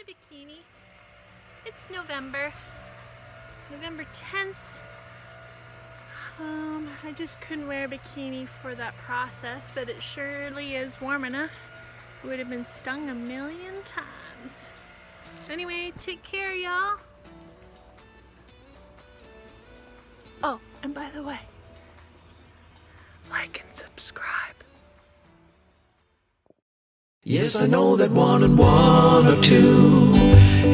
a bikini. It's November 10th. I just couldn't wear a bikini for that process, but it surely is warm enough. It would have been stung a million times. Anyway, take care, y'all. Oh, and by the way, like and subscribe. Yes, I know that 1 and 1 are 2.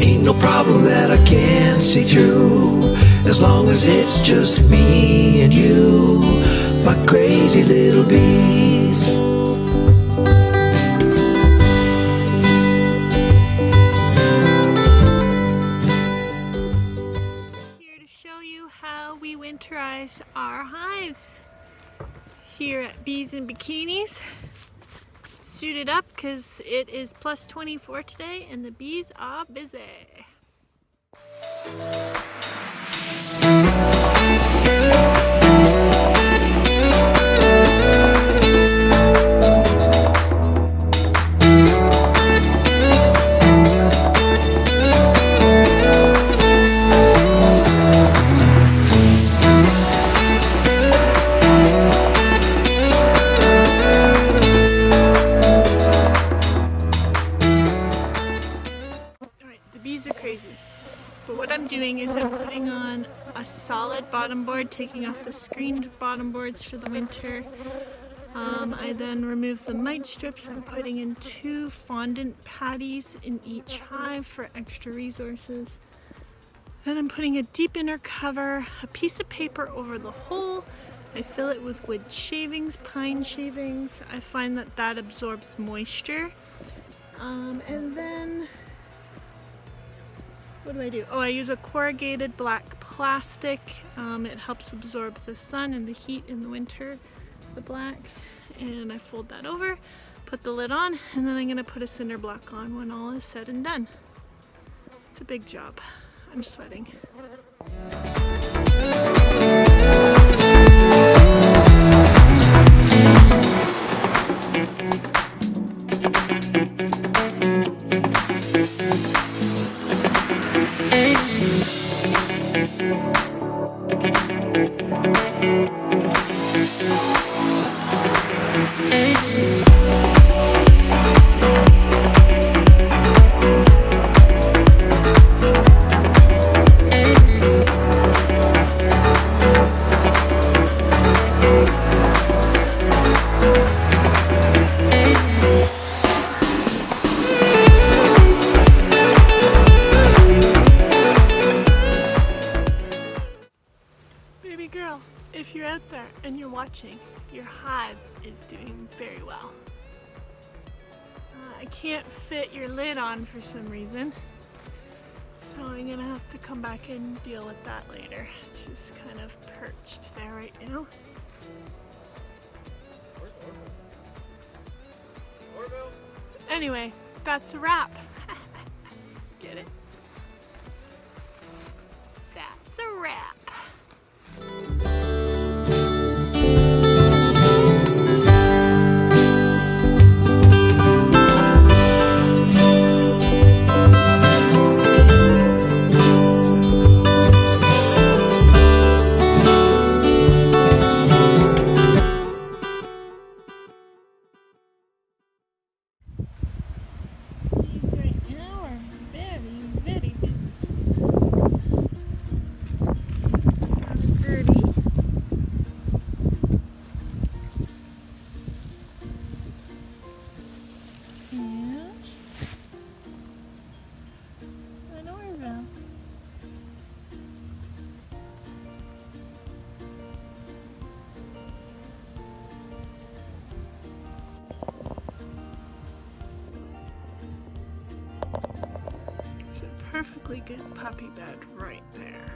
Ain't no problem that I can't see through. As long as it's just me and you, my crazy little bees. Here to show you how we winterize our hives here at Bees and Bikinis. Suited up because it is plus 24 today and the bees are busy. But what I'm doing is I'm putting on a solid bottom board, taking off the screened bottom boards for the winter. I then remove the mite strips. I'm putting in 2 fondant patties in each hive for extra resources. Then I'm putting a deep inner cover, a piece of paper over the hole. I fill it with wood shavings, pine shavings. I find that that absorbs moisture. And then what do I do? Oh, I use a corrugated black plastic. It helps absorb the sun and the heat in the winter, the black. And I fold that over, put the lid on, and then I'm gonna put a cinder block on when all is said and done. It's a big job. I'm sweating. If you're out there and you're watching, your hive is doing very well. I can't fit your lid on for some reason, so I'm gonna have to come back and deal with that later. It's just kind of perched there right now. Anyway, that's a wrap. Get it? That's a wrap. Perfectly good puppy bed right there.